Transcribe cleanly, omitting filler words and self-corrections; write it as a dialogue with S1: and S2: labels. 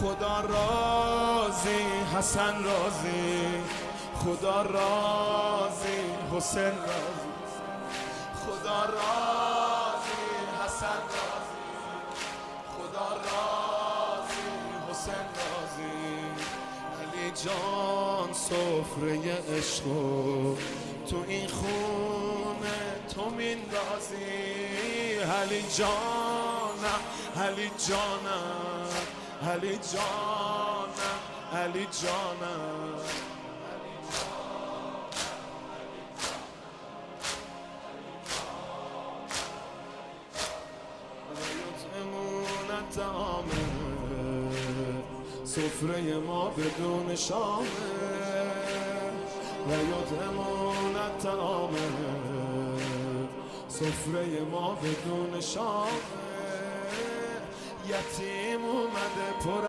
S1: خدا راضی حسن راضی، خدا راضی حسین راضی، خدا راضی حسن راضی، خدا راضی حسین راضی. علی جان سفره عشقو تو این خونه تو میندازی. علی جانم علی جانم علی جانم علی جانم. یطعمون طعامه سفره ما بدون شامه و یطعمون طعامه سفره ما بدون شامه. یتیم اومده پر